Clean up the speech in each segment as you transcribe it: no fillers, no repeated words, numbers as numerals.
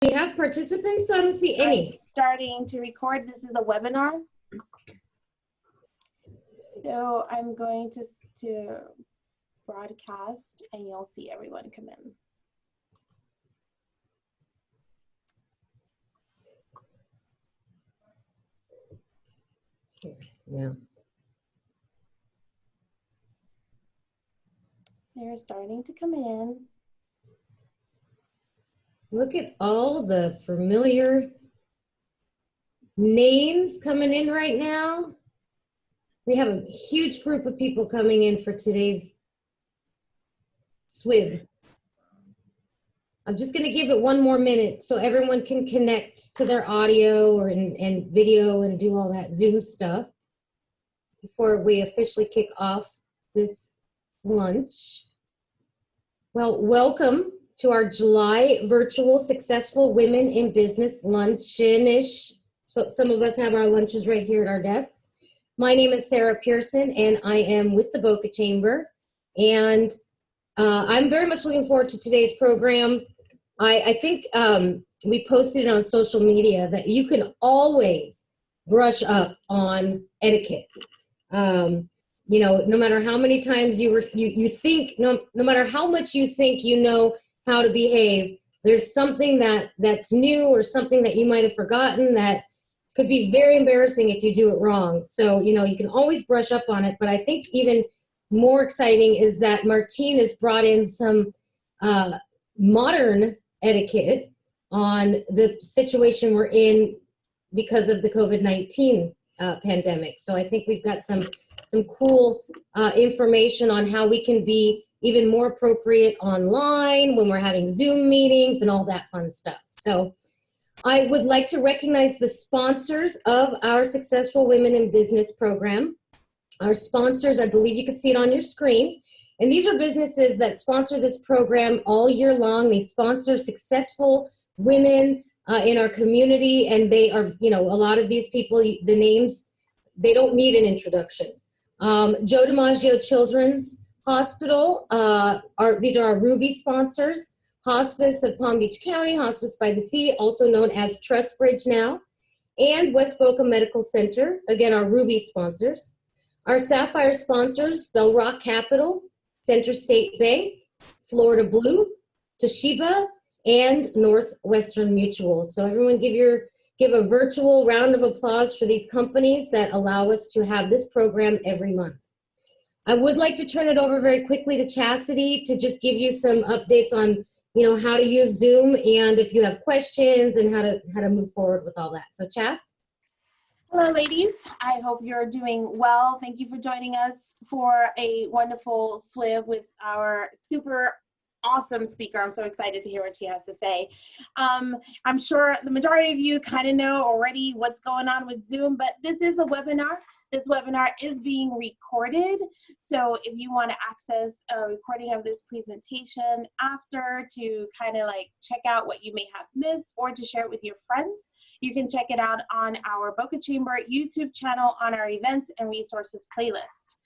we have participants? I don't see any. I'm starting to record. This is a webinar. So I'm going to broadcast and you'll see everyone come in. Yeah. They're starting to come in. Look at all the familiar names coming in right now. We have a huge group of people coming in for today's SWIB. I'm just going to give it one more minute so everyone can connect to their audio and video and do all that Zoom stuff before we officially kick off this lunch. Well, welcome to our July virtual Successful Women in Business luncheon-ish. So some of us have our lunches right here at our desks. My name is Sarah Pearson, and I am with the Boca Chamber. And I'm very much looking forward to today's program. I think we posted it on social media that you can always brush up on etiquette. You know, no matter how many times you think, no matter how much you think you know how to behave, there's something that's new or something that you might have forgotten that could be very embarrassing if you do it wrong. So, you know, you can always brush up on it. But I think even more exciting is that Martine has brought in some modern etiquette on the situation we're in because of the COVID-19 pandemic. So I think we've got some cool information on how we can be even more appropriate online when we're having Zoom meetings and all that fun stuff. So I would like to recognize the sponsors of our Successful Women in Business program. Our sponsors, I believe you can see it on your screen. And these are businesses that sponsor this program all year long. They sponsor successful women in our community. And they are, you know, a lot of these people, the names, they don't need an introduction. Joe DiMaggio Children's Hospital, these are our Ruby sponsors. Hospice of Palm Beach County, Hospice by the Sea, also known as Trust Bridge now, and West Boca Medical Center, again, our Ruby sponsors. Our Sapphire sponsors, Bell Rock Capital, Center State Bank, Florida Blue, Toshiba, and Northwestern Mutual. So everyone give a virtual round of applause for these companies that allow us to have this program every month. I would like to turn it over very quickly to Chastity to just give you some updates on, you know, how to use Zoom and if you have questions and how to move forward with all that. So Chas? Hello, ladies. I hope you're doing well. Thank you for joining us for a wonderful SWIB with our super awesome speaker. I'm so excited to hear what she has to say. I'm sure the majority of you kind of know already what's going on with Zoom, but this is a webinar. This webinar is being recorded. So if you want to access a recording of this presentation after to kind of like check out what you may have missed or to share it with your friends, you can check it out on our Boca Chamber YouTube channel on our events and resources playlist.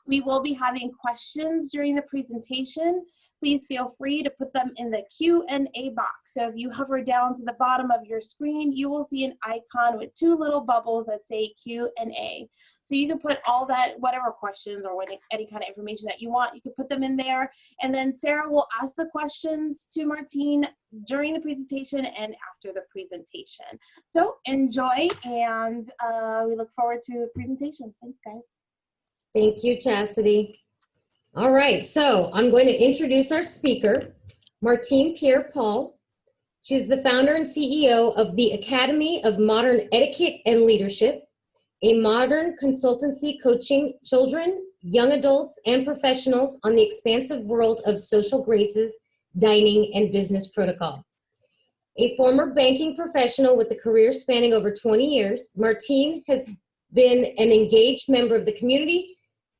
We will be having questions during the presentation. Please feel free to put them in the Q&A box. So if you hover down to the bottom of your screen, you will see an icon with two little bubbles that say Q&A. So you can put all that, whatever questions or any kind of information that you want, you can put them in there. And then Sarah will ask the questions to Martine during the presentation and after the presentation. So enjoy, and we look forward to the presentation. Thanks, guys. Thank you, Chastity. All right, so I'm going to introduce our speaker, Martine Pierre-Paul. She is the founder and CEO of the Academy of Modern Etiquette and Leadership, a modern consultancy coaching children, young adults, and professionals on the expansive world of social graces, dining, and business protocol. A former banking professional with a career spanning over 20 years, Martine has been an engaged member of the community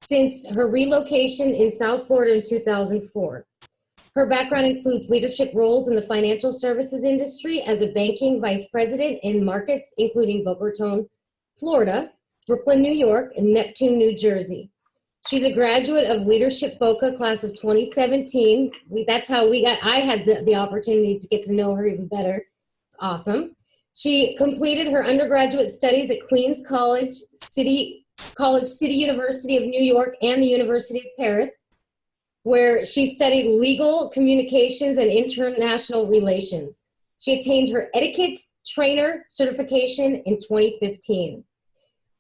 since her relocation in South Florida in 2004. Her background includes leadership roles in the financial services industry as a banking vice president in markets including Boca Raton, Florida, Brooklyn, New York, and Neptune, New Jersey. She's a graduate of Leadership Boca class of 2017. That's how I had the opportunity to get to know her even better. Awesome. She completed her undergraduate studies at Queens City University of New York and the University of Paris, where she studied legal communications and international relations. She attained her etiquette trainer certification in 2015.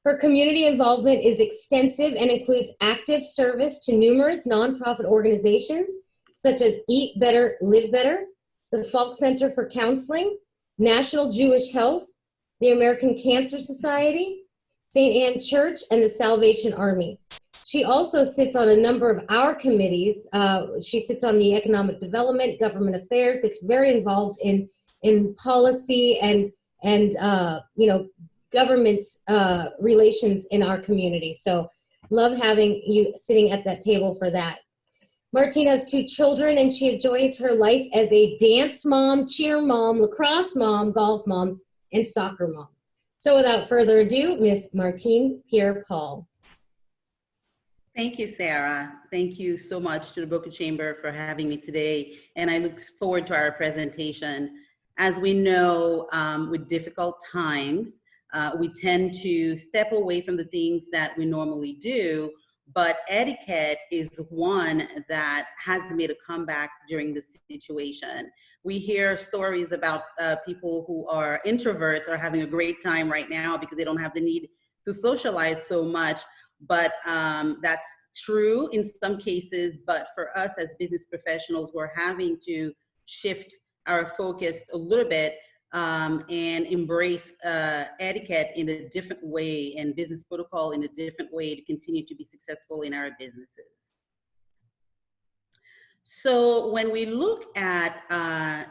Her community involvement is extensive and includes active service to numerous nonprofit organizations, such as Eat Better, Live Better, the Falk Center for Counseling, National Jewish Health, the American Cancer Society, St. Anne Church, and the Salvation Army. She also sits on a number of our committees. She sits on the Economic Development, Government Affairs, gets very involved in policy and government relations in our community. So love having you sitting at that table for that. Martine has 2 children, and she enjoys her life as a dance mom, cheer mom, lacrosse mom, golf mom, and soccer mom. So without further ado, Miss Martine Pierre-Paul. Thank you, Sarah. Thank you so much to the Boca Chamber for having me today, and I look forward to our presentation. As we know, with difficult times, we tend to step away from the things that we normally do, but etiquette is one that has made a comeback during this situation. We hear stories about people who are introverts are having a great time right now because they don't have the need to socialize so much, but that's true in some cases, but for us as business professionals, we're having to shift our focus a little bit and embrace etiquette in a different way and business protocol in a different way to continue to be successful in our businesses. So when we look at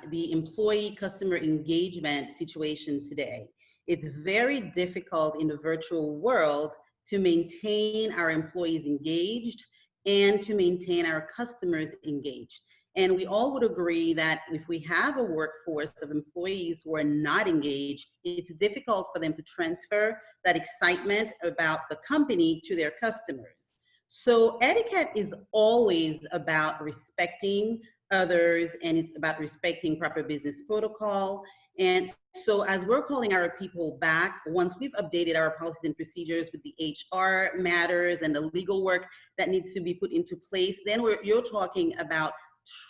the employee customer engagement situation today, it's very difficult in the virtual world to maintain our employees engaged and to maintain our customers engaged. And we all would agree that if we have a workforce of employees who are not engaged, it's difficult for them to transfer that excitement about the company to their customers. So etiquette is always about respecting others, and it's about respecting proper business protocol. And so as we're calling our people back, once we've updated our policies and procedures with the HR matters and the legal work that needs to be put into place, then you're talking about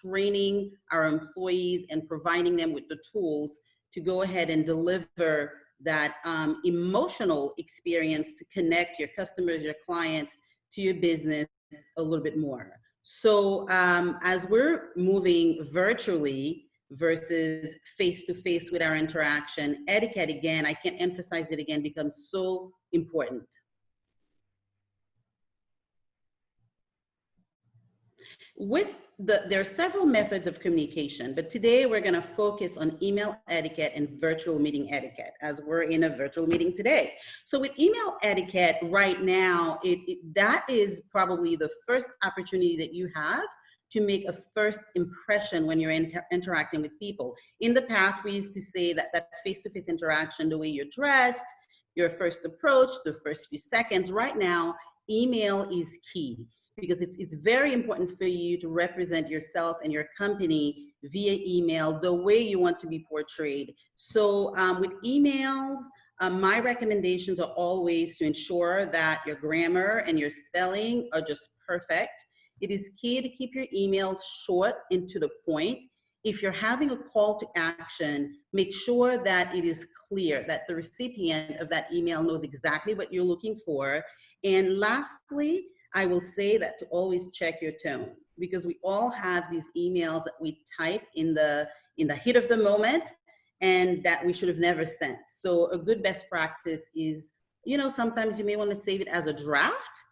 training our employees and providing them with the tools to go ahead and deliver that emotional experience to connect your customers, your clients to your business a little bit more. So as we're moving virtually versus face-to-face with our interaction, etiquette, again, I can't emphasize it again, becomes so important. There are several methods of communication, but today we're going to focus on email etiquette and virtual meeting etiquette, as we're in a virtual meeting today. So with email etiquette right now, that is probably the first opportunity that you have to make a first impression when you're interacting with people. In the past, we used to say that face-to-face interaction, the way you're dressed, your first approach, the first few seconds. Right now, email is key, because it's very important for you to represent yourself and your company via email the way you want to be portrayed. So with emails, my recommendations are always to ensure that your grammar and your spelling are just perfect. It is key to keep your emails short and to the point. If you're having a call to action, make sure that it is clear, that the recipient of that email knows exactly what you're looking for. And lastly, I will say that to always check your tone, because we all have these emails that we type in the heat of the moment and that we should have never sent. So a good best practice is, sometimes you may want to save it as a draft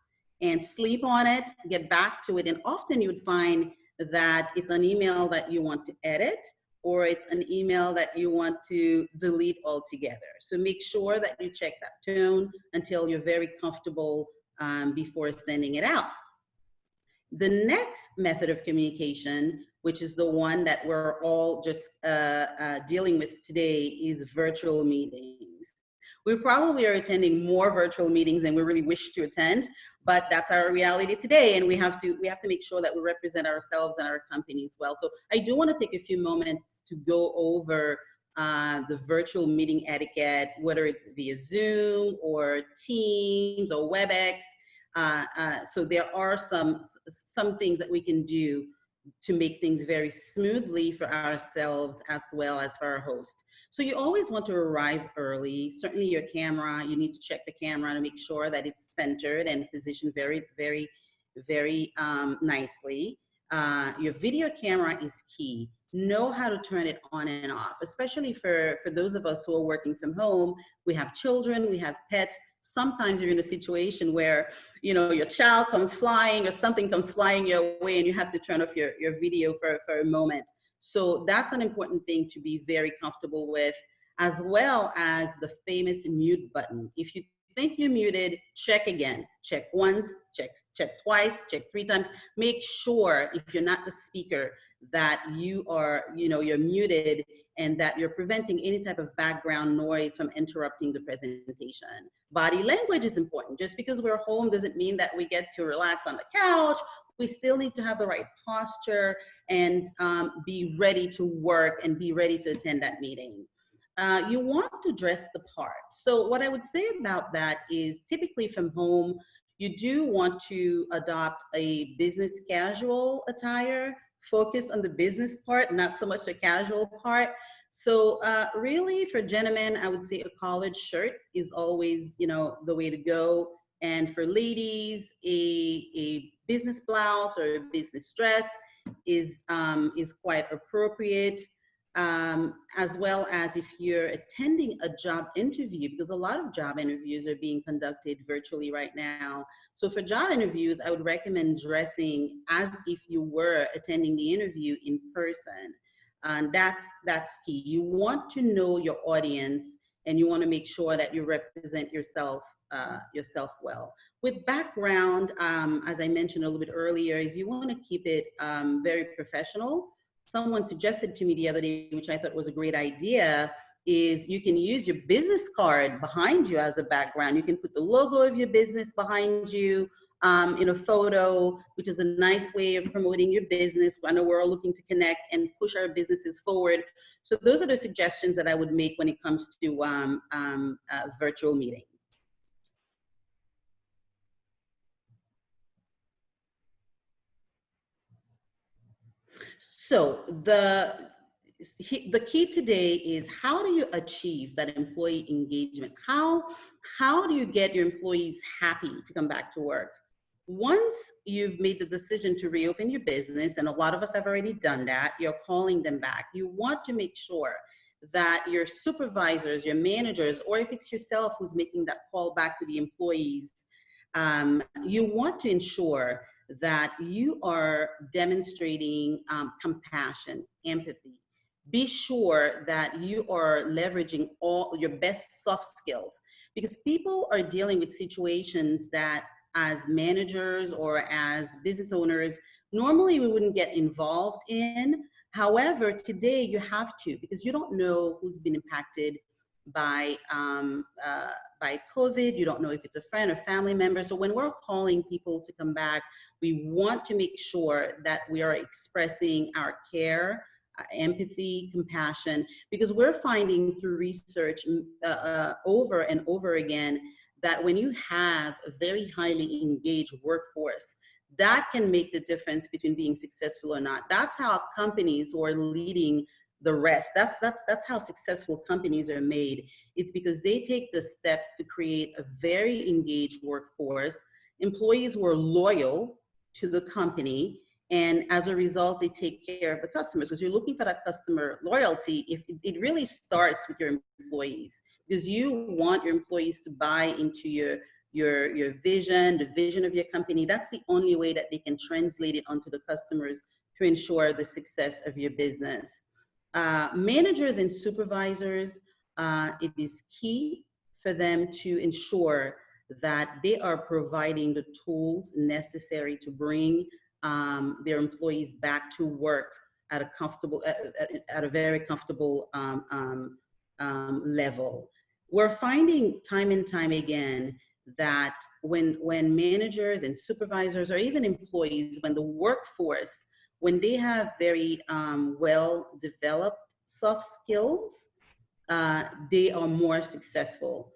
and sleep on it, get back to it. And often you would find that it's an email that you want to edit, or it's an email that you want to delete altogether. So make sure that you check that tone until you're very comfortable before sending it out. The next method of communication, which is the one that we're all just dealing with today, is virtual meetings. We probably are attending more virtual meetings than we really wish to attend, but that's our reality today, and we have to make sure that we represent ourselves and our companies well. So I do want to take a few moments to go over the virtual meeting etiquette, whether it's via Zoom or Teams or WebEx. So there are some things that we can do to make things very smoothly for ourselves as well as for our host. So you always want to arrive early. Certainly your camera, you need to check the camera to make sure that it's centered and positioned very, very, very nicely. Your video camera is key. Know how to turn it on and off, especially for those of us who are working from home. We have children, we have pets. Sometimes you're in a situation where, you know, your child comes flying or something comes flying your way and you have to turn off your video for a moment. So that's an important thing to be very comfortable with, as well as the famous mute button. If you think you're muted, check again. Check once, check twice, check 3 times. Make sure, if you're not the speaker, that you are, you know, you're muted and that you're preventing any type of background noise from interrupting the presentation. Body language is important. Just because we're home doesn't mean that we get to relax on the couch. We still need to have the right posture and be ready to work and be ready to attend that meeting. You want to dress the part. So what I would say about that is, typically from home, you do want to adopt a business casual attire. Focus on the business part, not so much the casual part. So really for gentlemen, I would say a collared shirt is always, you know, the way to go. And for ladies, a business blouse or a business dress is quite appropriate. As well as if you're attending a job interview, because a lot of job interviews are being conducted virtually right now. So for job interviews, I would recommend dressing as if you were attending the interview in person. And that's key. You want to know your audience and you want to make sure that you represent yourself well. With background, as I mentioned a little bit earlier, is you want to keep it very professional. Someone suggested to me the other day, which I thought was a great idea, is you can use your business card behind you as a background. You can put the logo of your business behind you in a photo, which is a nice way of promoting your business. I know we're all looking to connect and push our businesses forward. So those are the suggestions that I would make when it comes to virtual meeting. So the key today is, how do you achieve that employee engagement? How do you get your employees happy to come back to work? Once you've made the decision to reopen your business, and a lot of us have already done that, you're calling them back. You want to make sure that your supervisors, your managers, or if it's yourself who's making that call back to the employees, you want to ensure that you are demonstrating compassion, empathy. Be sure that you are leveraging all your best soft skills, because people are dealing with situations that, as managers or as business owners, normally we wouldn't get involved in. However, today you have to, because you don't know who's been impacted by COVID. You don't know if it's a friend or family member. So when we're calling people to come back, we want to make sure that we are expressing our care, empathy, compassion, because we're finding through research over and over again that when you have a very highly engaged workforce, that can make the difference between being successful or not. That's how companies who are leading the rest, that's how successful companies are made. It's because they take the steps to create a very engaged workforce, employees who are loyal to the company, and as a result, they take care of the customers. Because you're looking for that customer loyalty, if it really starts with your employees, because you want your employees to buy into your vision, the vision of your company. That's the only way that they can translate it onto the customers to ensure the success of your business. Managers and supervisors, it is key for them to ensure that they are providing the tools necessary to bring their employees back to work at a comfortable, at a very comfortable level. We're finding time and time again that when managers and supervisors, or even employees, when the workforce, when they have very well-developed soft skills, they are more successful.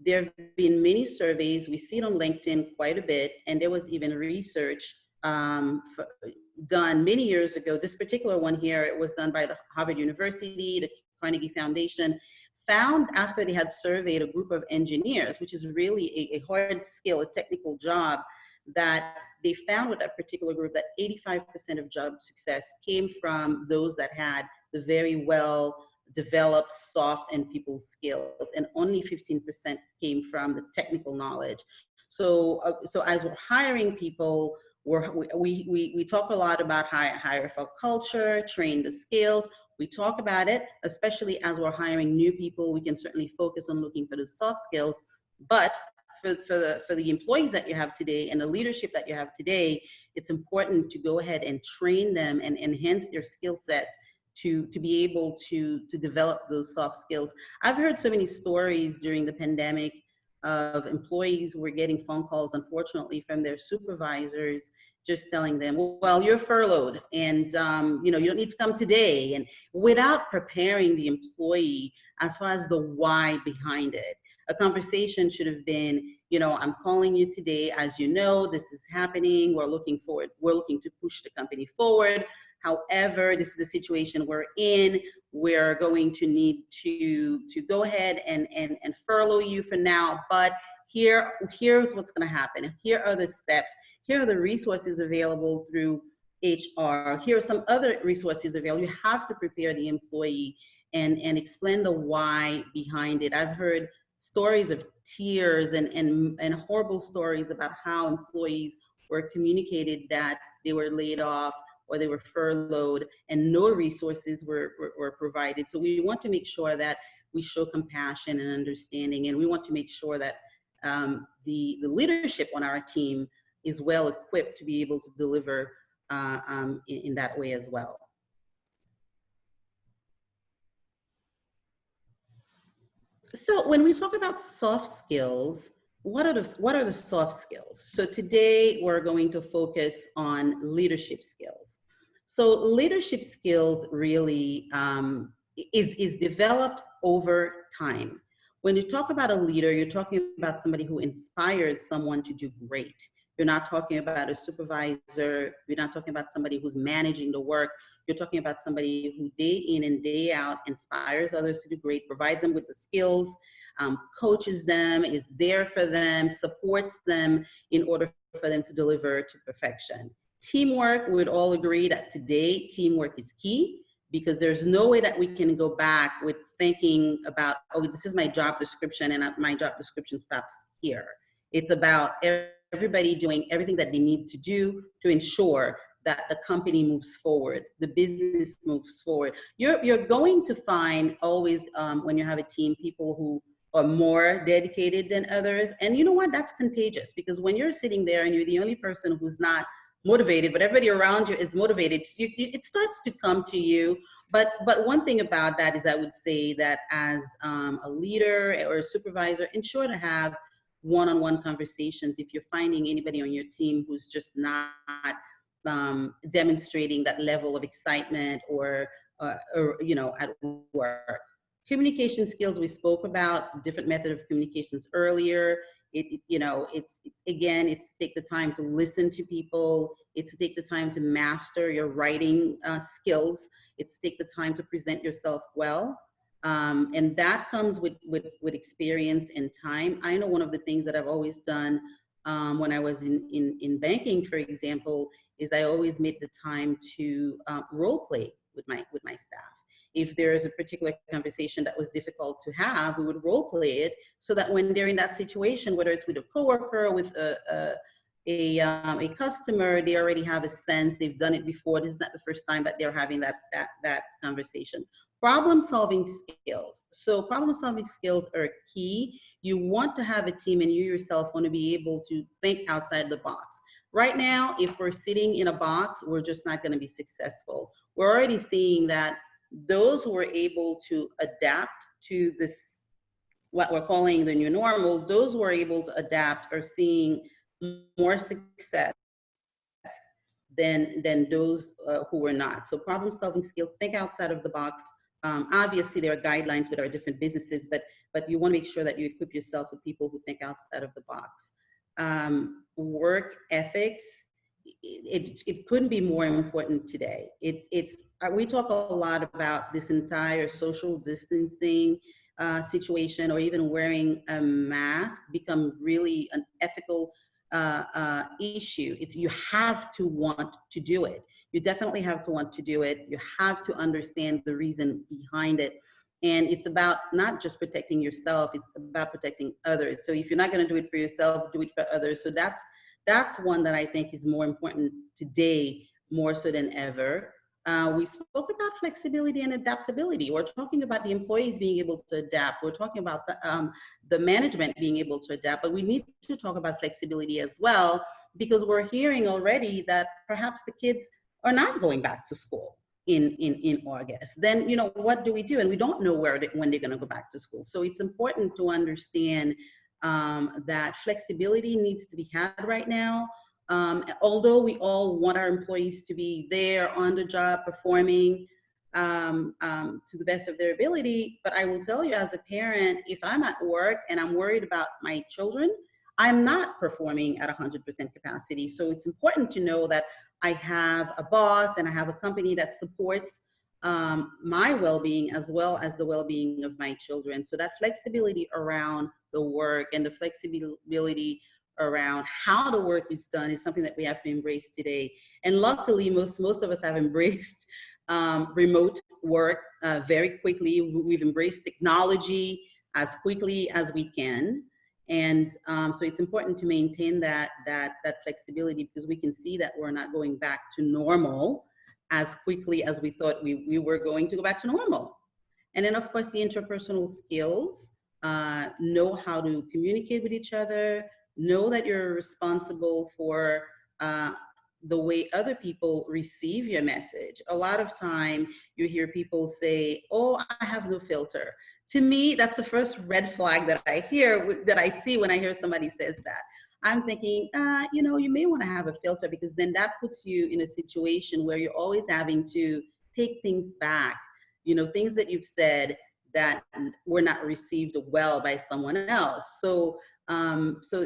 There have been many surveys, we see it on LinkedIn quite a bit, and there was even research done many years ago. This particular one here, it was done by the Harvard University, the Carnegie Foundation, found after they had surveyed a group of engineers, which is really a hard skill, a technical job, that they found with that particular group that 85% of job success came from those that had the very well developed soft and people skills, and only 15% came from the technical knowledge. So as we're hiring people, we talk a lot about hire for culture, train the skills. We talk about it, especially as we're hiring new people. We can certainly focus on looking for the soft skills, but for the employees that you have today and the leadership that you have today, it's important to go ahead and train them and enhance their skill set to be able to develop those soft skills. I've heard so many stories during the pandemic of employees who were getting phone calls, unfortunately, from their supervisors, just telling them, well, you're furloughed, and you don't need to come today, and without preparing the employee as far as the why behind it. A conversation should have been, I'm calling you today, as you know, this is happening, we're looking to push the company forward. However, this is the situation we're in. We're going to need to go ahead and furlough you for now, but here's what's going to happen. Here are the steps. Here are the resources available through HR. Here are some other resources available. You have to prepare the employee and explain the why behind it. I've heard stories of tears and horrible stories about how employees were communicated that they were laid off or they were furloughed and no resources were provided. So we want to make sure that we show compassion and understanding, and we want to make sure that the leadership on our team is well equipped to be able to deliver in that way as well. So when we talk about soft skills, what are the soft skills? So today we're going to focus on leadership skills. So leadership skills really is developed over time. When you talk about a leader, you're talking about somebody who inspires someone to do great. You're not talking about a supervisor. You're not talking about somebody who's managing the work. You're talking about somebody who day in and day out inspires others to do great, provides them with the skills, coaches them, is there for them, supports them in order for them to deliver to perfection. Teamwork, we would all agree that today teamwork is key, because there's no way that we can go back with thinking about, oh, this is my job description and my job description stops here. It's about everybody doing everything that they need to do to ensure that the company moves forward, the business moves forward. You're going to find always, when you have a team, people who are more dedicated than others. And you know what, that's contagious, because when you're sitting there and you're the only person who's not motivated, but everybody around you is motivated, it starts to come to you. But one thing about that is I would say that as a leader or a supervisor, ensure to have one-on-one conversations if you're finding anybody on your team who's just not demonstrating that level of excitement or at work. Communication skills, we spoke about different method of communications earlier. It's to take the time to listen to people. It's to take the time to master your writing skills. It's to take the time to present yourself well. And that comes with experience and time. I know one of the things that I've always done when I was in banking, for example, is I always made the time to role play with my staff. If there's a particular conversation that was difficult to have, we would role play it so that when they're in that situation, whether it's with a coworker, with a customer, they already have a sense, they've done it before. This is not the first time that they're having that conversation. Problem-solving skills. So problem-solving skills are key. You want to have a team, and you yourself want to be able to think outside the box. Right now, if we're sitting in a box, we're just not going to be successful. We're already seeing that those who are able to adapt to this, what we're calling the new normal, those who are able to adapt are seeing more success than those who are not. So problem-solving skills, think outside of the box, Obviously, there are guidelines with our different businesses, but you want to make sure that you equip yourself with people who think outside of the box. Work ethics, it couldn't be more important today. We talk a lot about this entire social distancing situation, or even wearing a mask become really an ethical issue. You have to want to do it. You definitely have to want to do it. You have to understand the reason behind it. And it's about not just protecting yourself, it's about protecting others. So if you're not going to do it for yourself, do it for others. So that's one that I think is more important today, more so than ever. We spoke about flexibility and adaptability. We're talking about the employees being able to adapt. We're talking about the management being able to adapt, but we need to talk about flexibility as well, because we're hearing already that perhaps the kids are not going back to school in August. Then, what do we do? And we don't know when they're going to go back to school. So it's important to understand that flexibility needs to be had right now. Although we all want our employees to be there on the job performing to the best of their ability, but I will tell you as a parent, if I'm at work and I'm worried about my children, I'm not performing at 100% capacity. So it's important to know that I have a boss and I have a company that supports my well-being as well as the well-being of my children. So that flexibility around the work and the flexibility around how the work is done is something that we have to embrace today. And luckily, most of us have embraced remote work very quickly. We've embraced technology as quickly as we can. And so it's important to maintain that flexibility, because we can see that we're not going back to normal as quickly as we thought we were going to go back to normal. And then, of course, the interpersonal skills, know how to communicate with each other, know that you're responsible for the way other people receive your message. A lot of time you hear people say, oh, I have no filter. To me, that's the first red flag that I see when I hear somebody says that. I'm thinking, you may want to have a filter, because then that puts you in a situation where you're always having to take things back, things that you've said that were not received well by someone else. So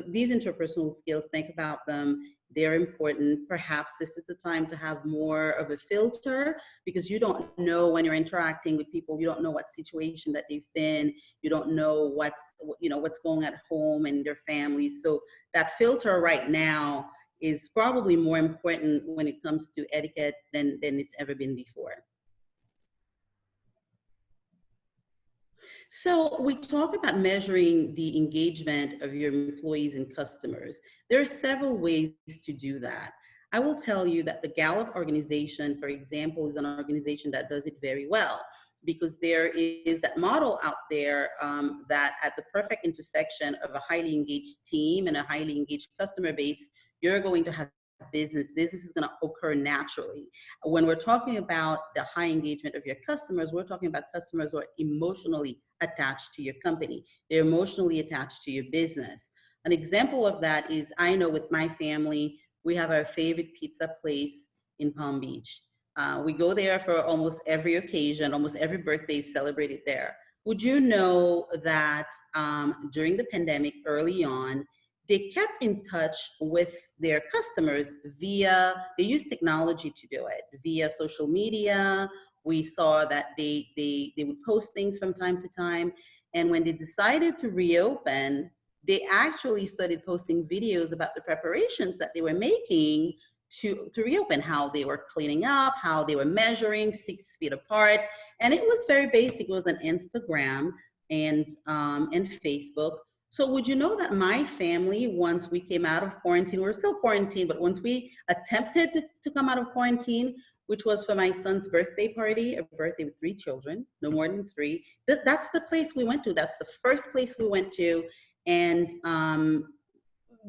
these interpersonal skills, think about them. They're important. Perhaps this is the time to have more of a filter, because you don't know when you're interacting with people, you don't know what situation that they've been, you don't know what's going on at home and their families. So that filter right now is probably more important when it comes to etiquette than it's ever been before. So we talk about measuring the engagement of your employees and customers. There are several ways to do that. I will tell you that the Gallup organization, for example, is an organization that does it very well, because there is that model out there that at the perfect intersection of a highly engaged team and a highly engaged customer base, you're going to have business is going to occur naturally. When we're talking about the high engagement of your customers, we're talking about customers who are emotionally attached to your company. They're emotionally attached to your business. An example of that is, I know with my family, we have our favorite pizza place in Palm Beach. We go there for almost every occasion, almost every birthday is celebrated there. Would you know that during the pandemic early on, they kept in touch with their customers they used technology to do it, via social media. We saw that they would post things from time to time. And when they decided to reopen, they actually started posting videos about the preparations that they were making to reopen, how they were cleaning up, how they were measuring 6 feet apart. And it was very basic. It was on Instagram and Facebook. So would you know that my family, once we came out of quarantine, we're still quarantined, but once we attempted to come out of quarantine, which was for my son's birthday party, a birthday with 3 children, no more than 3, that's the place we went to. That's the first place we went to. And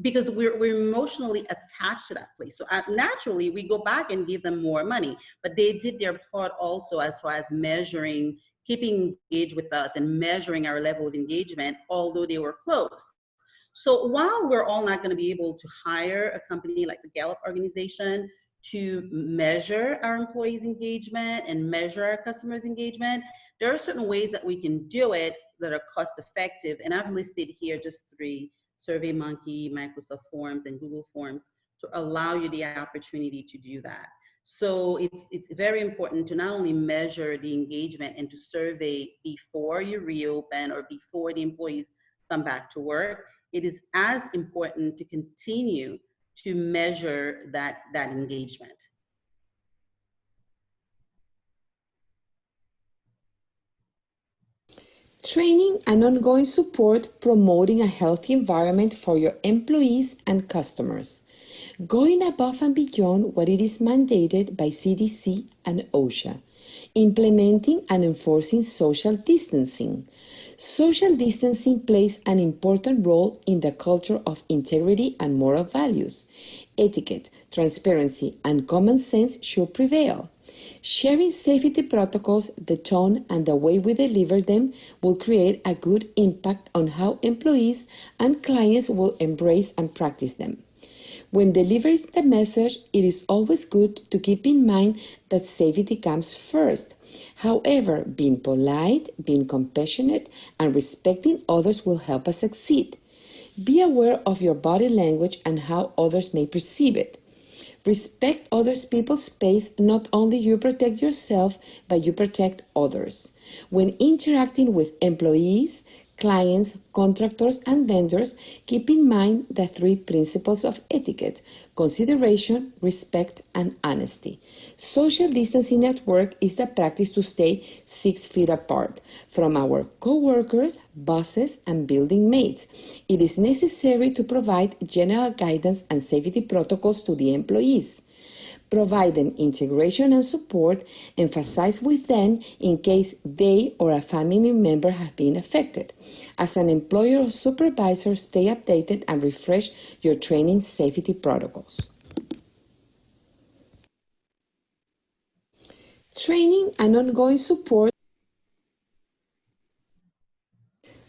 because we're emotionally attached to that place. So naturally, we go back and give them more money. But they did their part also as far as measuring, keeping engaged with us and measuring our level of engagement, although they were closed. So while we're all not going to be able to hire a company like the Gallup organization to measure our employees' engagement and measure our customers' engagement, there are certain ways that we can do it that are cost effective. And I've listed here just 3: SurveyMonkey, Microsoft Forms, and Google Forms, to allow you the opportunity to do that. So it's very important to not only measure the engagement and to survey before you reopen or before the employees come back to work. It is as important to continue to measure that engagement. Training and ongoing support, promoting a healthy environment for your employees and customers. Going above and beyond what it is mandated by CDC and OSHA. Implementing and enforcing social distancing. Social distancing plays an important role in the culture of integrity and moral values. Etiquette, transparency, and common sense should prevail. Sharing safety protocols, the tone, and the way we deliver them will create a good impact on how employees and clients will embrace and practice them. When delivering the message, it is always good to keep in mind that safety comes first. However, being polite, being compassionate, and respecting others will help us succeed. Be aware of your body language and how others may perceive it. Respect other people's space. Not only you protect yourself, but you protect others. When interacting with employees, clients, contractors, and vendors, keep in mind the 3 principles of etiquette: consideration, respect, and honesty. Social distancing at work is the practice to stay 6 feet apart from our co-workers, bosses, and building mates. It is necessary to provide general guidance and safety protocols to the employees. Provide them integration and support. Emphasize with them in case they or a family member have been affected. As an employer or supervisor, stay updated and refresh your training safety protocols. Training and ongoing support.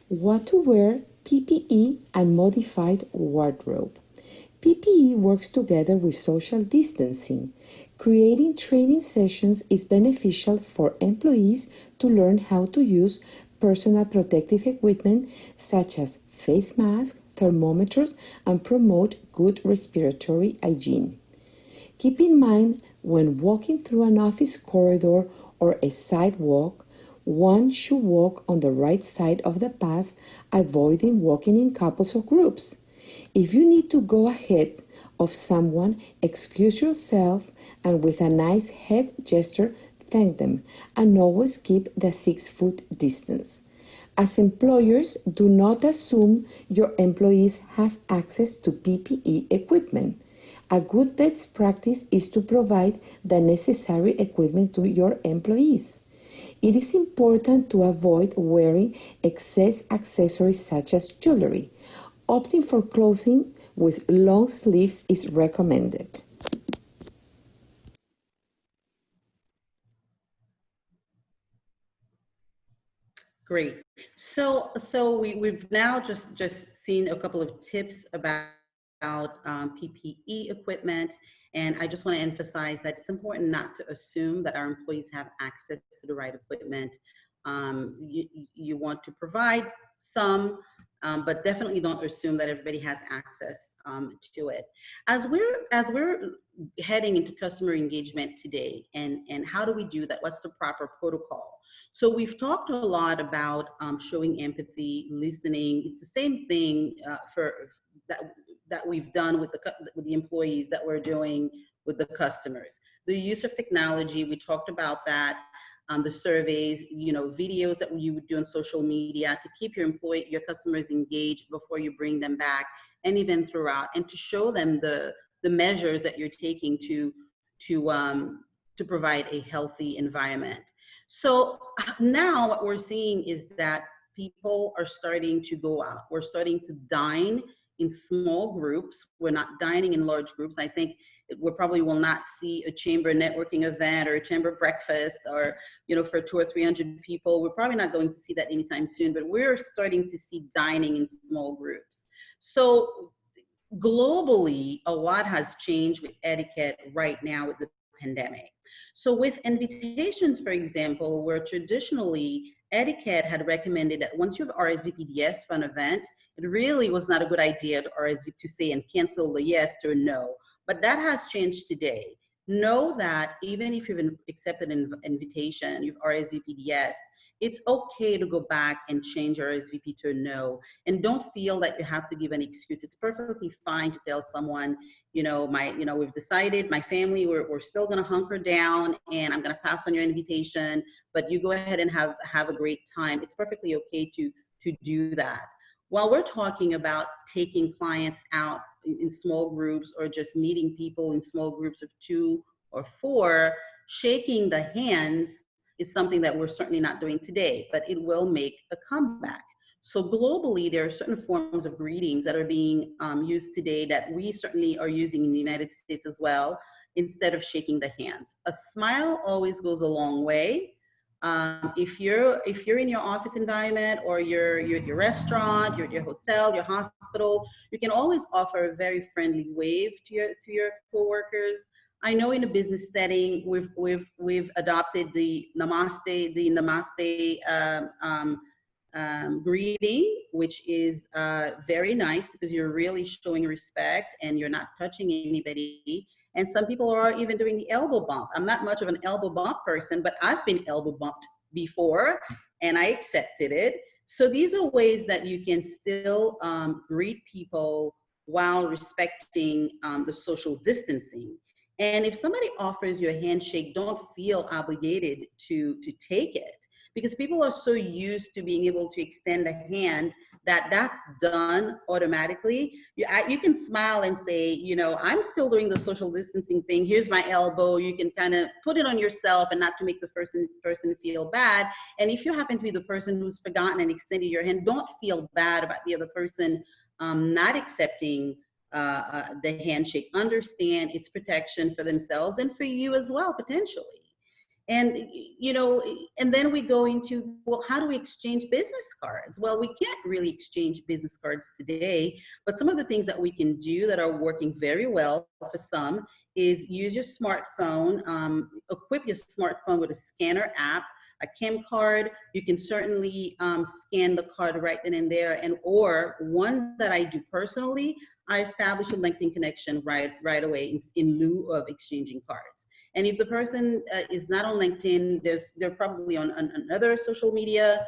What to wear, PPE, and modified wardrobe. PPE works together with social distancing. Creating training sessions is beneficial for employees to learn how to use personal protective equipment such as face masks, thermometers, and promote good respiratory hygiene. Keep in mind, when walking through an office corridor or a sidewalk, one should walk on the right side of the path, avoiding walking in couples or groups. If you need to go ahead of someone, excuse yourself and with a nice head gesture, thank them, and always keep the 6-foot distance. As employers, do not assume your employees have access to PPE equipment. A good best practice is to provide the necessary equipment to your employees. It is important to avoid wearing excess accessories such as jewelry. Opting for clothing with long sleeves is recommended. Great. So we've now just seen a couple of tips about PPE equipment, and I just want to emphasize that it's important not to assume that our employees have access to the right equipment. You want to provide some, but definitely don't assume that everybody has access to it. As we're heading into customer engagement today, and how do we do that? What's the proper protocol? So we've talked a lot about showing empathy, listening. It's the same thing that we've done with the employees that we're doing with the customers. The use of technology, we talked about that. The surveys, videos that you would do on social media to keep your customers engaged before you bring them back, and even throughout, and to show them the measures that you're taking to provide a healthy environment. So now what we're seeing is that people are starting to go out. We're starting to dine in small groups. We're not dining in large groups. I think we probably will not see a chamber networking event or a chamber breakfast or, for 200 or 300 people. We're probably not going to see that anytime soon, but we're starting to see dining in small groups. So globally, a lot has changed with etiquette right now with the pandemic. So with invitations, for example, where traditionally etiquette had recommended that once you have RSVP'd yes for an event, it really was not a good idea to RSVP to say and cancel the yes to a no. But that has changed today. Know that even if you've accepted an invitation, you've RSVP'd yes, it's okay to go back and change your RSVP to a no. And don't feel that you have to give an excuse. It's perfectly fine to tell someone, we've decided, my family, we're still gonna hunker down and I'm gonna pass on your invitation, but you go ahead and have a great time. It's perfectly okay to do that. While we're talking about taking clients out in small groups or just meeting people in small groups of 2 or 4, shaking the hands is something that we're certainly not doing today, but it will make a comeback. So globally, there are certain forms of greetings that are being used today that we certainly are using in the United States as well, instead of shaking the hands. A smile always goes a long way. If you're in your office environment or your restaurant, your hotel, your hospital, you can always offer a very friendly wave to your coworkers. I know in a business setting, we've adopted the namaste greeting, which is very nice because you're really showing respect and you're not touching anybody. And some people are even doing the elbow bump. I'm not much of an elbow bump person, but I've been elbow bumped before and I accepted it. So these are ways that you can still greet people while respecting the social distancing. And if somebody offers you a handshake, don't feel obligated to take it, because people are so used to being able to extend a hand that that's done automatically. You can smile and say, I'm still doing the social distancing thing. Here's my elbow. You can kind of put it on yourself and not to make the person feel bad. And if you happen to be the person who's forgotten and extended your hand, don't feel bad about the other person not accepting the handshake. Understand it's protection for themselves and for you as well, potentially. And, and then we go into, well, how do we exchange business cards? Well, we can't really exchange business cards today, but some of the things that we can do that are working very well for some is use your smartphone, equip your smartphone with a scanner app, a Chem card. You can certainly scan the card right then and there. And or one that I do personally, I establish a LinkedIn connection right away in lieu of exchanging cards. And if the person is not on LinkedIn, they're probably on another social media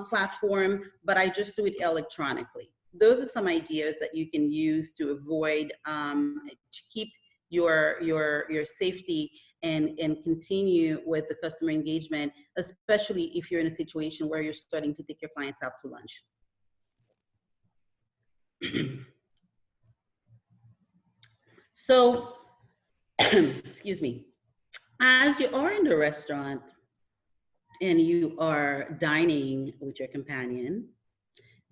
platform, but I just do it electronically. Those are some ideas that you can use to avoid, to keep your safety and continue with the customer engagement, especially if you're in a situation where you're starting to take your clients out to lunch. So, excuse me, as you are in the restaurant and you are dining with your companion,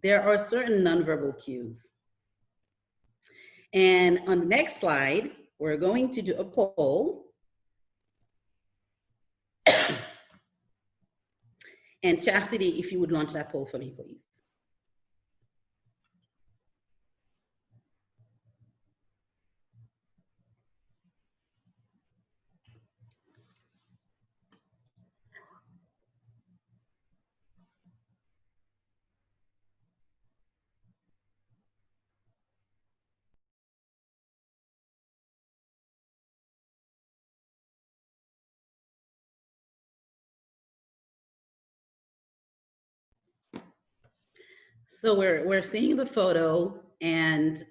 there are certain nonverbal cues. And on the next slide, we're going to do a poll. And Chastity, if you would launch that poll for me, please. So we're seeing the photo and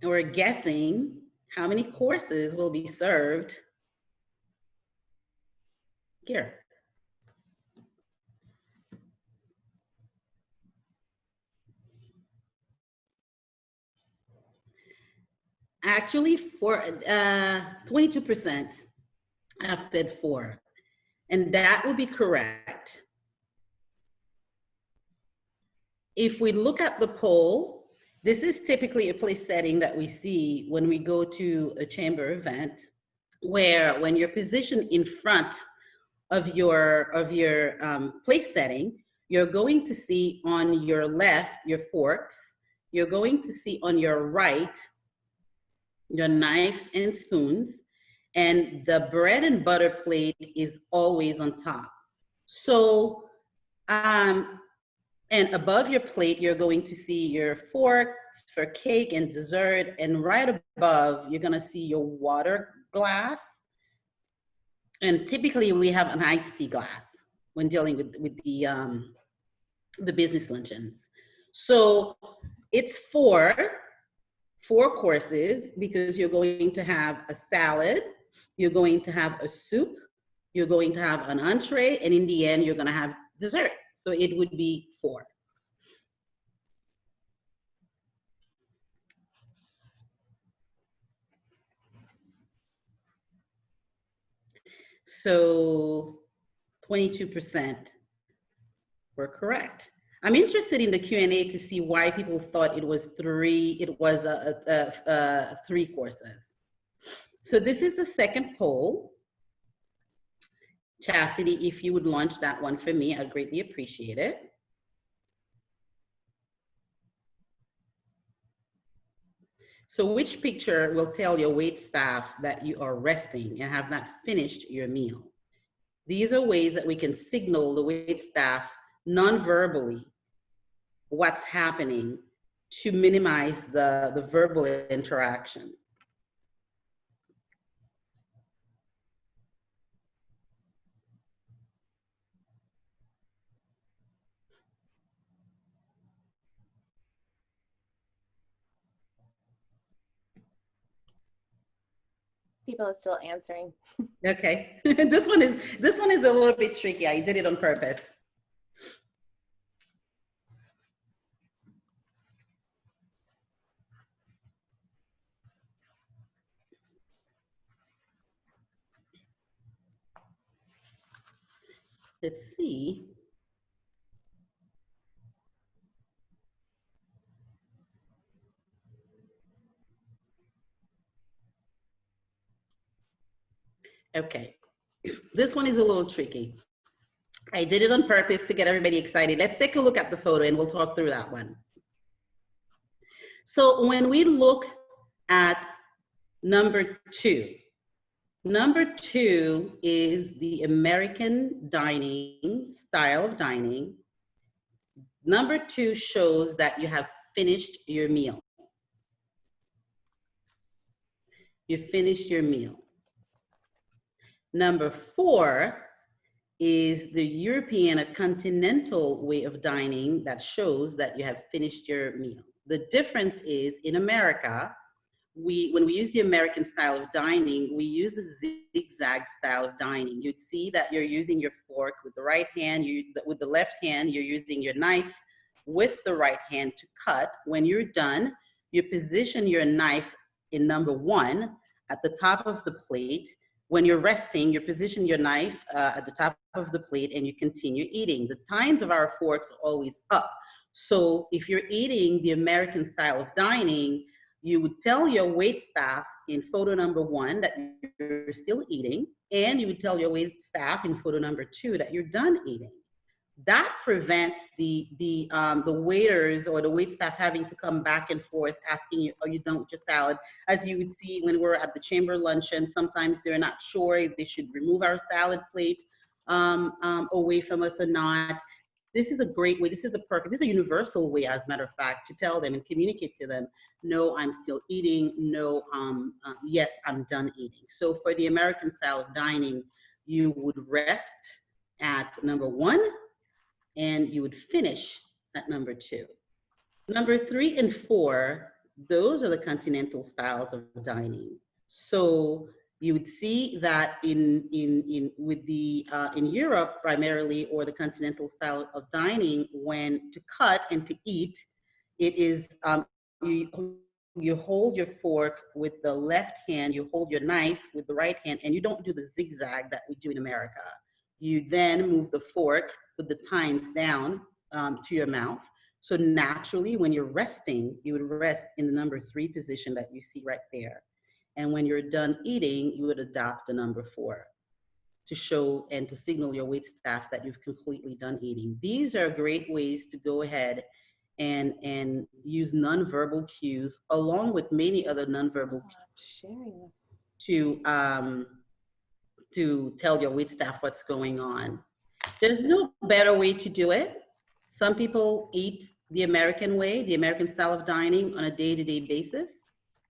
we're guessing how many courses will be served here. Actually, for 22% have said 4, and that would be correct. If we look at the poll, this is typically a place setting that we see when we go to a chamber event, where when you're positioned in front of your place setting, you're going to see on your left your forks, you're going to see on your right your knives and spoons, and the bread and butter plate is always on top. So, and above your plate, you're going to see your fork for cake and dessert, and right above, you're gonna see your water glass. And typically we have an iced tea glass when dealing with the business luncheons. So it's four courses, because you're going to have a salad, you're going to have a soup, you're going to have an entree, and in the end, you're going to have dessert. So it would be 4. So 22% were correct. I'm interested in the Q&A to see why people thought it was 3 courses. So this is the second poll. Chastity, if you would launch that one for me, I'd greatly appreciate it. So which picture will tell your wait staff that you are resting and have not finished your meal? These are ways that we can signal the wait staff non-verbally what's happening to minimize the verbal interaction. People are still answering. Okay, this one is a little bit tricky. I did it on purpose. Let's see. Okay, this one is a little tricky. I did it on purpose to get everybody excited. Let's take a look at the photo and we'll talk through that one. So when we look at number 2, number 2 is the American dining, style of dining. Number 2 shows that you have finished your meal. You finished your meal. Number 4 is the European, a continental way of dining that shows that you have finished your meal. The difference is in America, when we use the American style of dining, we use the zigzag style of dining. You'd see that you're using your fork with the right hand, with the left hand, you're using your knife with the right hand to cut. When you're done, you position your knife in number 1 at the top of the plate. When you're resting, you position your knife at the top of the plate and you continue eating. The tines of our forks are always up. So if you're eating the American style of dining, you would tell your wait staff in photo number 1 that you're still eating, and you would tell your wait staff in photo number 2 that you're done eating. That prevents the waiters or the wait staff having to come back and forth asking you, are you done with your salad? As you would see when we're at the chamber luncheon, sometimes they're not sure if they should remove our salad plate away from us or not. This is a great way, this is a universal way, as a matter of fact, to tell them and communicate to them, no, I'm still eating, no, yes, I'm done eating. So for the American style of dining, you would rest at number 1, and you would finish at number 2. Number 3 and 4, those are the continental styles of dining. So you would see that in Europe primarily, or the continental style of dining, when to cut and to eat, it is you hold your fork with the left hand, you hold your knife with the right hand, and you don't do the zigzag that we do in America. You then move the fork with the tines down to your mouth. So naturally, when you're resting, you would rest in the number 3 position that you see right there. And when you're done eating, you would adopt the number 4 to show and to signal your wait staff that you've completely done eating. These are great ways to go ahead and use nonverbal cues along with many other nonverbal Sharing. to tell your wait staff what's going on. There's no better way to do it. Some people eat the American way, the American style of dining on a day-to-day basis.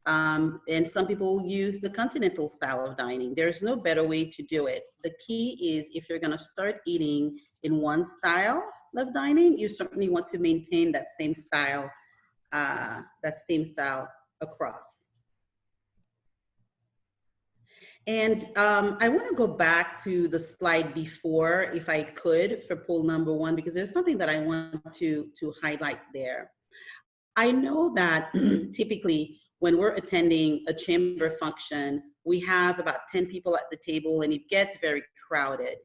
And some people use the continental style of dining. There's no better way to do it. The key is if you're gonna start eating in one style of dining, you certainly want to maintain that same style across. And I want to go back to the slide before, if I could, for poll number 1, because there's something that I want to highlight there. I know that typically when we're attending a chamber function, we have about 10 people at the table and it gets very crowded.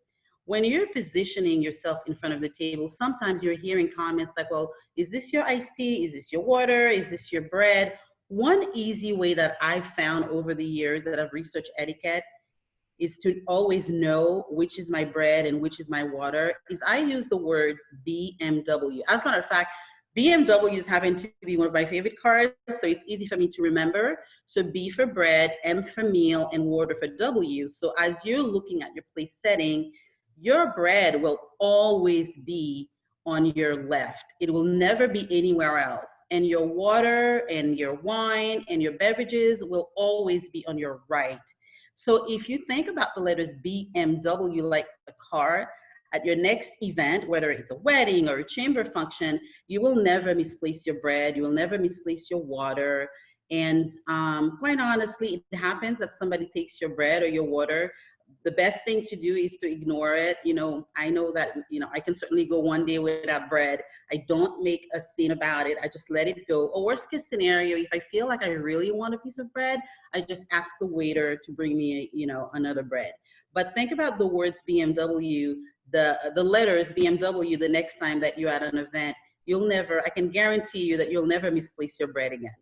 When you're positioning yourself in front of the table, sometimes you're hearing comments like, well, is this your iced tea? Is this your water? Is this your bread? One easy way that I've found over the years that I've researched etiquette is to always know which is my bread and which is my water, is I use the word BMW. As a matter of fact, BMWs happen to be one of my favorite cars, so it's easy for me to remember. So B for bread, M for meal, and water for W. So as you're looking at your place setting, your bread will always be on your left. It will never be anywhere else. And your water and your wine and your beverages will always be on your right. So if you think about the letters BMW like a car, at your next event, whether it's a wedding or a chamber function, you will never misplace your bread, you will never misplace your water. And quite honestly, it happens that somebody takes your bread or your water. The best thing to do is to ignore it. You know, I know that, you know, I can certainly go one day without bread. I don't make a scene about it. I just let it go. Or worst case scenario, if I feel like I really want a piece of bread, I just ask the waiter to bring me, you know, another bread. But think about the words BMW, the letters BMW the next time that you're at an event. You'll never, I can guarantee you that you'll never misplace your bread again.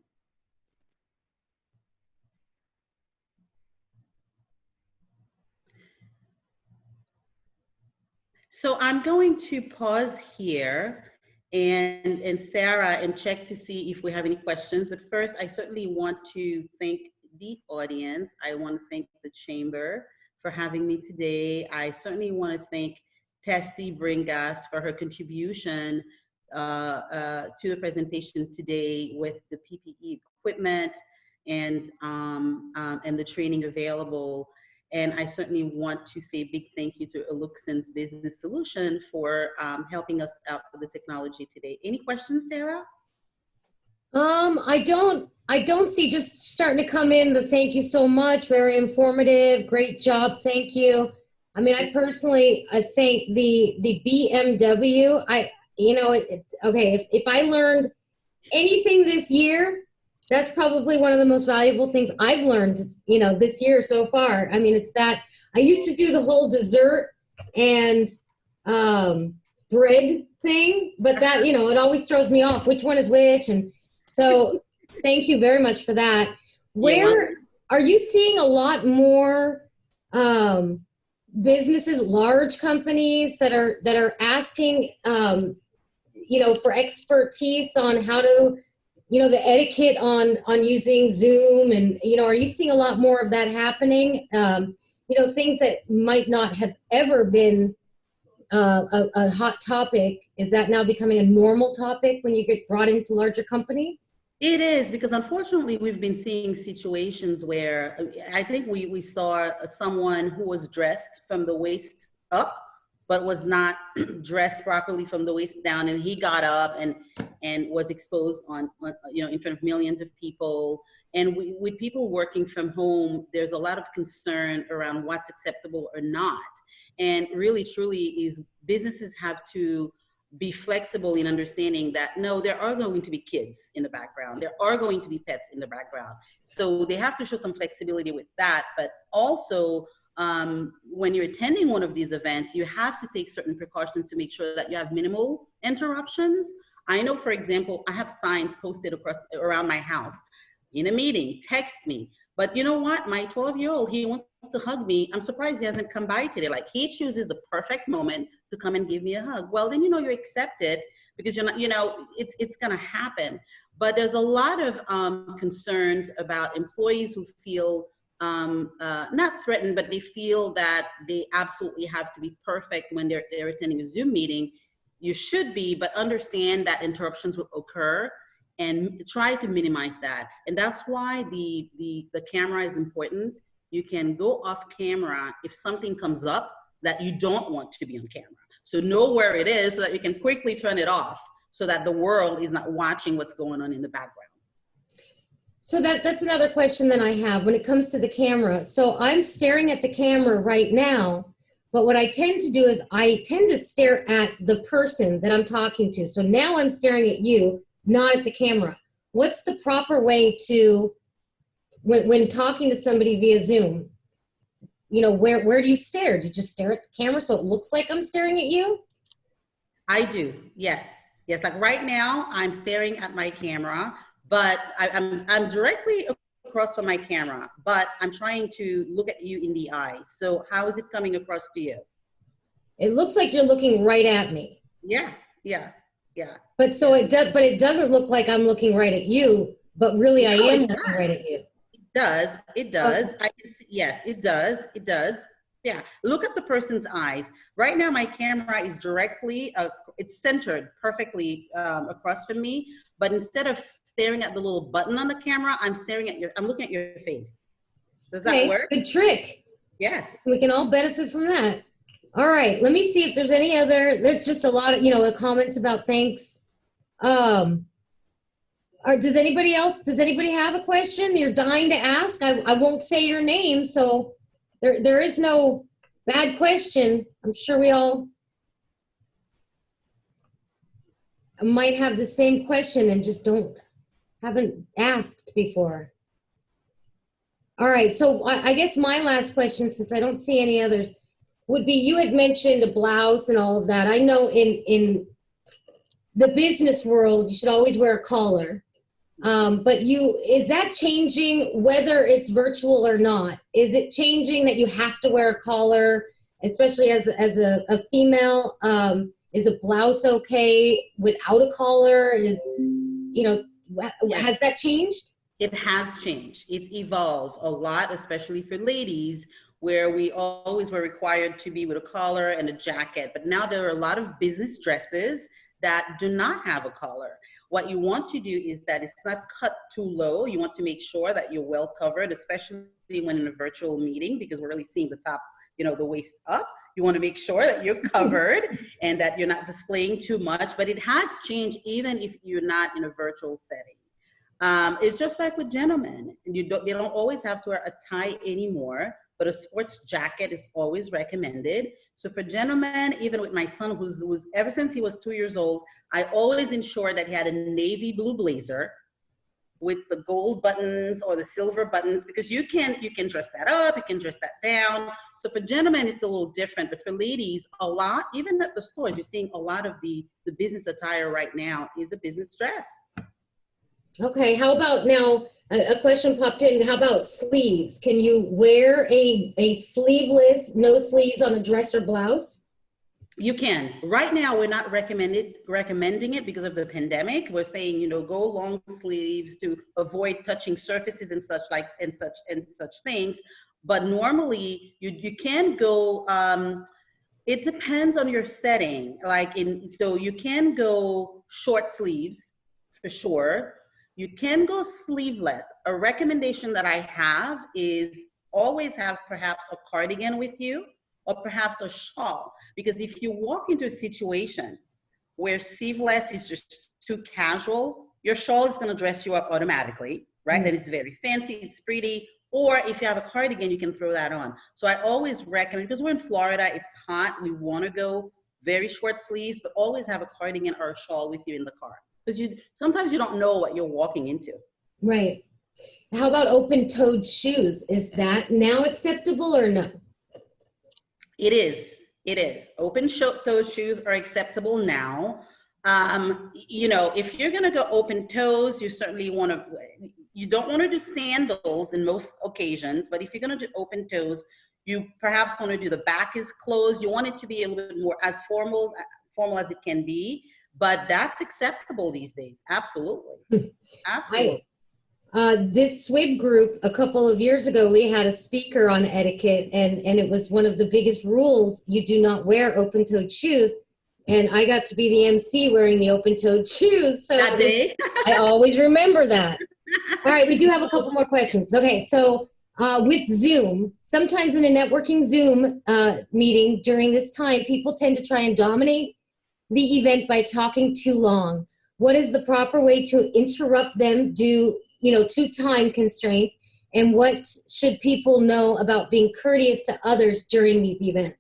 So I'm going to pause here and Sarah and check to see if we have any questions. But first, I certainly want to thank the audience. I want to thank the chamber for having me today. I certainly want to thank Tessie Bringas for her contribution to the presentation today with the PPE equipment and the training available. And I certainly want to say a big thank you to Eluxen's Business Solution for helping us out with the technology today. Any questions, Sarah? I don't see, just starting to come in, the thank you so much, very informative, great job, thank you. I mean, I personally, I think the BMW, okay, if I learned anything this year, that's probably one of the most valuable things I've learned, you know, this year so far. I mean, it's that I used to do the whole dessert and bread thing, but that, you know, it always throws me off which one is which. And so thank you very much for that. Where are you seeing a lot more businesses, large companies that are asking, you know, for expertise on how to, you know, the etiquette on using Zoom, and, you know, are you seeing a lot more of that happening? You know, things that might not have ever been a hot topic, is that now becoming a normal topic when you get brought into larger companies? It is, because unfortunately we've been seeing situations where I think we saw someone who was dressed from the waist up, but was not dressed properly from the waist down, and he got up and was exposed on you know, in front of millions of people. And with people working from home, there's a lot of concern around what's acceptable or not. And really, truly, is businesses have to be flexible in understanding that, no, there are going to be kids in the background. There are going to be pets in the background. So they have to show some flexibility with that. But also, when you're attending one of these events, you have to take certain precautions to make sure that you have minimal interruptions. I know, for example, I have signs posted around my house. In a meeting, text me. But you know what? My 12-year-old, he wants to hug me. I'm surprised he hasn't come by today. Like, he chooses the perfect moment to come and give me a hug. Well, then, you know, you're accepted, because you're not, you know, it's going to happen. But there's a lot of concerns about employees who feel not threatened, but they feel that they absolutely have to be perfect when they're attending a Zoom meeting. You should be, but understand that interruptions will occur and try to minimize that. And that's why the camera is important. You can go off camera if something comes up that you don't want to be on camera. So know where it is so that you can quickly turn it off so that the world is not watching what's going on in the background. So that's another question that I have when it comes to the camera. So I'm staring at the camera right now, but what I tend to do is I tend to stare at the person that I'm talking to. So now I'm staring at you, not at the camera. What's the proper way to, when talking to somebody via Zoom, you know, where do you stare? Do you just stare at the camera so it looks like I'm staring at you? I do, yes. Yes, like right now I'm staring at my camera, but I'm directly across from my camera, but I'm trying to look at you in the eyes. So how is it coming across to you? It looks like you're looking right at me. Yeah, yeah, yeah. But so it does, but it doesn't look like I'm looking right at you, but really I am looking right at you. It does. Yes, it does. Yeah, look at the person's eyes. Right now, my camera is directly, it's centered perfectly across from me, but instead of staring at the little button on the camera, I'm looking at your face. Does that work? Good trick. Yes. We can all benefit from that. All right, let me see if there's any other, there's just a lot of, you know, comments about thanks. Does anybody have a question you're dying to ask? I won't say your name, so there is no bad question. I'm sure we all might have the same question and just haven't asked before. All right, so I guess my last question, since I don't see any others, would be, you had mentioned a blouse and all of that. I know in the business world, you should always wear a collar. But is that changing whether it's virtual or not? Is it changing that you have to wear a collar, especially as a female? Is a blouse okay without a collar? Has that changed? It has changed. It's evolved a lot, especially for ladies, where we always were required to be with a collar and a jacket. But now there are a lot of business dresses that do not have a collar. What you want to do is that it's not cut too low. You want to make sure that you're well covered, especially when in a virtual meeting, because we're really seeing the top, the waist up. You want to make sure that you're covered and that you're not displaying too much, but it has changed even if you're not in a virtual setting. It's just like with gentlemen. They don't always have to wear a tie anymore, but a sports jacket is always recommended. So for gentlemen, even with my son, who's ever since he was 2 years old, I always ensured that he had a navy blue blazer with the gold buttons or the silver buttons, because you can dress that up, you can dress that down. So for gentlemen, it's a little different, but for ladies, a lot, even at the stores, you're seeing a lot of the business attire right now is a business dress. Okay, how about now, a question popped in, how about sleeves? Can you wear a sleeveless, no sleeves on a dress or blouse? You can. Right now, we're not recommending it because of the pandemic. We're saying, go long sleeves to avoid touching surfaces and such things. But normally, you can go. It depends on your setting. So you can go short sleeves for sure. You can go sleeveless. A recommendation that I have is always have perhaps a cardigan with you, or perhaps a shawl. Because if you walk into a situation where sleeveless is just too casual, your shawl is gonna dress you up automatically, right? And it's very fancy, it's pretty. Or if you have a cardigan, you can throw that on. So I always recommend, because we're in Florida, it's hot, we wanna go very short sleeves, but always have a cardigan or a shawl with you in the car. Because sometimes you don't know what you're walking into. Right. How about open-toed shoes? Is that now acceptable or no? It is. Open-toed shoes are acceptable now. If you're going to go open toes, you don't want to do sandals in most occasions, but if you're going to do open toes, you perhaps want to do the back is closed. You want it to be a little bit more as formal as it can be, but that's acceptable these days. Absolutely. Absolutely. This SWIB group, a couple of years ago, we had a speaker on etiquette, and it was one of the biggest rules: you do not wear open-toed shoes. And I got to be the MC wearing the open-toed shoes. So That day. I always remember that. All right, we do have a couple more questions. Okay, so with Zoom, sometimes in a networking Zoom meeting during this time, people tend to try and dominate the event by talking too long. What is the proper way to interrupt them due, to time constraints? And what should people know about being courteous to others during these events?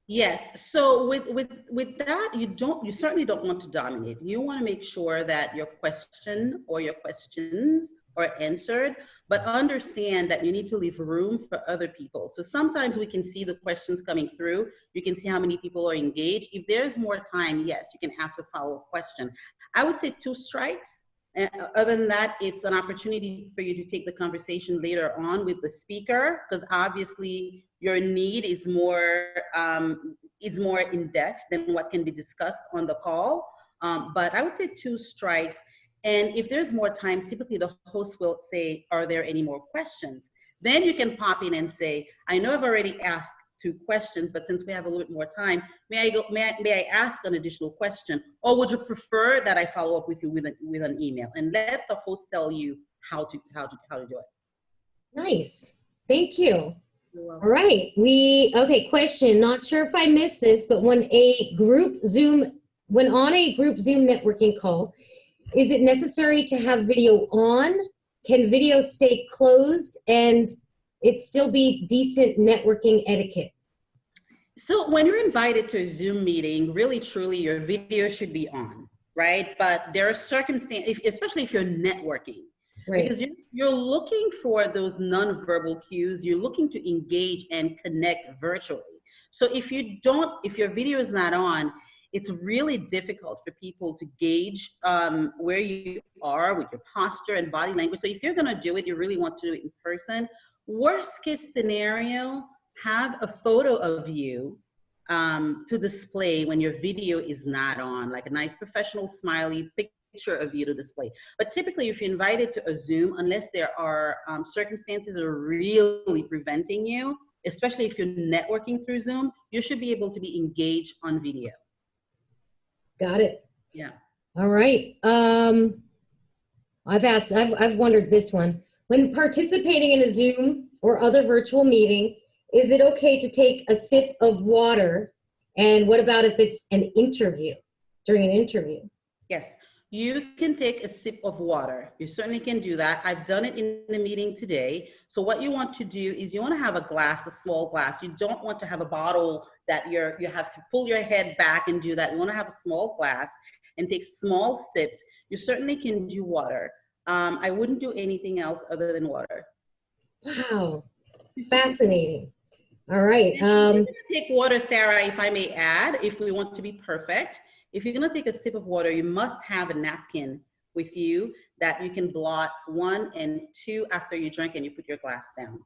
Yes. So with that, you certainly don't want to dominate. You want to make sure that your question or your questions are answered, but understand that you need to leave room for other people. So sometimes we can see the questions coming through. You can see how many people are engaged. If there's more time, yes, you can ask a follow-up question. I would say 2 strikes. Other than that, it's an opportunity for you to take the conversation later on with the speaker, because obviously your need is more in depth than what can be discussed on the call. But I would say 2 strikes. And if there's more time, typically the host will say, are there any more questions? Then you can pop in and say, I know I've already asked 2 questions, but since we have a little bit more time, may I ask an additional question? Or would you prefer that I follow up with you with an email? And let the host tell you how to do it. Nice. Thank you. You're welcome. All right. Okay, question. Not sure if I missed this, but when on a group Zoom networking call, is it necessary to have video on? Can video stay closed and it still be decent networking etiquette? So when you're invited to a Zoom meeting, really truly your video should be on, right? But there are circumstances, especially if you're networking, Right. because you're looking for those nonverbal cues, you're looking to engage and connect virtually. So if your video is not on, it's really difficult for people to gauge where you are with your posture and body language. So if you're gonna do it, you really want to do it in person. Worst case scenario, have a photo of you to display when your video is not on, like a nice professional smiley picture of you to display. But typically if you're invited to a Zoom, unless there are circumstances that are really preventing you, especially if you're networking through Zoom, you should be able to be engaged on video. Got it. Yeah. All right. I've wondered this one. When participating in a Zoom or other virtual meeting, is it okay to take a sip of water? And what about if it's an interview, during an interview? Yes, you can take a sip of water. You certainly can do that. I've done it in a meeting today. So what you want to do is you want to have a small glass. You don't want to have a bottle that you have to pull your head back and do that. You want to have a small glass and take small sips. You certainly can do water. I wouldn't do anything else other than water. Wow, fascinating. All right. If you're gonna take water, Sarah, if I may add, if we want to be perfect, if you're gonna take a sip of water, you must have a napkin with you that you can blot 1 and 2 after you drink and you put your glass down.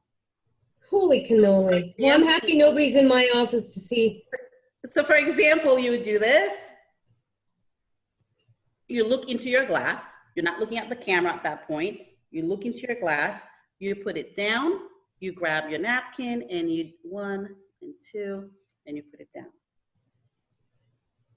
Holy cannoli. Well, I'm happy nobody's in my office to see. So for example, you would do this. You look into your glass. You're not looking at the camera at that point. You look into your glass, you put it down, you grab your napkin and you 1 and 2, and you put it down.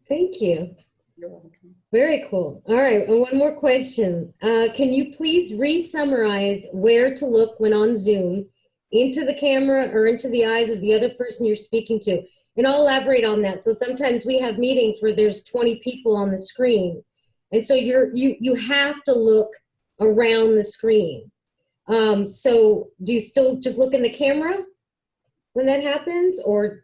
Thank you. You're welcome. Very cool. All right, and one more question. Can you please re-summarize where to look when on Zoom, into the camera or into the eyes of the other person you're speaking to? And I'll elaborate on that. So sometimes we have meetings where there's 20 people on the screen. And so you have to look around the screen. So do you still just look in the camera when that happens, or?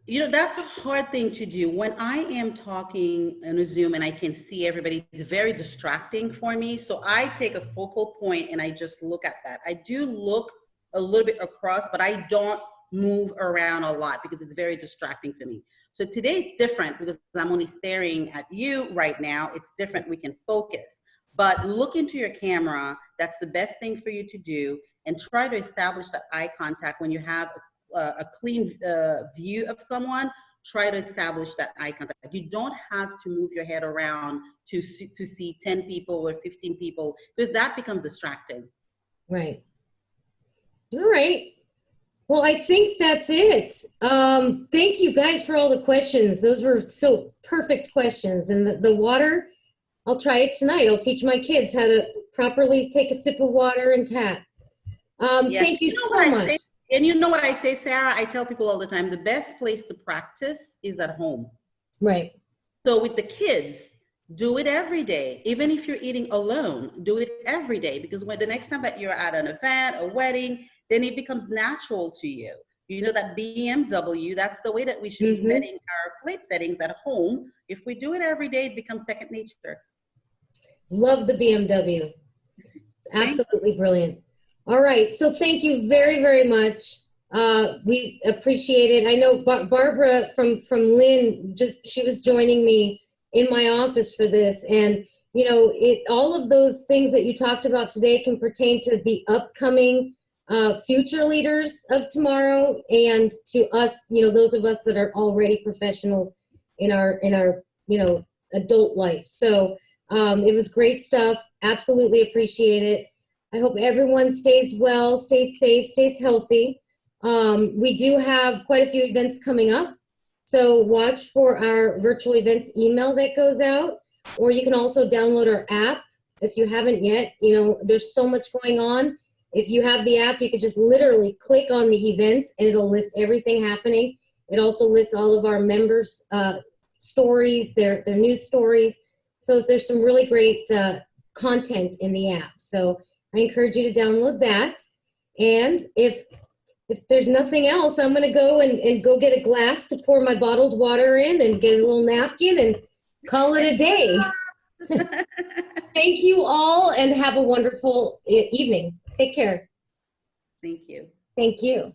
That's a hard thing to do. When I am talking on a Zoom and I can see everybody, it's very distracting for me. So I take a focal point and I just look at that. I do look a little bit across, but I don't move around a lot because it's very distracting for me. So today it's different because I'm only staring at you right now. It's different. We can focus. But look into your camera. That's the best thing for you to do, and try to establish that eye contact when you have a clean view of someone. try to establish that eye contact. You don't have to move your head around to see 10 people or 15 people, because that becomes distracting. Right. All right. Well, I think that's it. Thank you guys for all the questions. Those were so perfect questions. And the water, I'll try it tonight. I'll teach my kids how to properly take a sip of water and tap. Yes. Thank you know so what I much. say? And you know what I say, Sarah? I tell people all the time, the best place to practice is at home. Right. So with the kids, do it every day. Even if you're eating alone, do it every day, because when the next time that you're at an event, a wedding, then it becomes natural to you. You know, that BMW, that's the way that we should be setting our plate settings at home. If we do it every day, it becomes second nature. Love the BMW. Absolutely brilliant. All right. So thank you very, very much. We appreciate it. I know Barbara from Lynn, she was joining me in my office for this. And, you know, all of those things that you talked about today can pertain to the upcoming future leaders of tomorrow, and to us, you know, those of us that are already professionals in our you know, adult life. So it was great stuff. Absolutely appreciate it. I hope everyone stays well, stays safe, stays healthy. We do have quite a few events coming up, so watch for our virtual events email that goes out, or you can also download our app if you haven't yet. You know, there's so much going on. If you have the app, you could just literally click on the events and it'll list everything happening. It also lists all of our members' stories, their news stories. So there's some really great content in the app. So I encourage you to download that. And if there's nothing else, I'm going to go and go get a glass to pour my bottled water in and get a little napkin and call it a day. Thank you all and have a wonderful evening. Take care. Thank you. Thank you.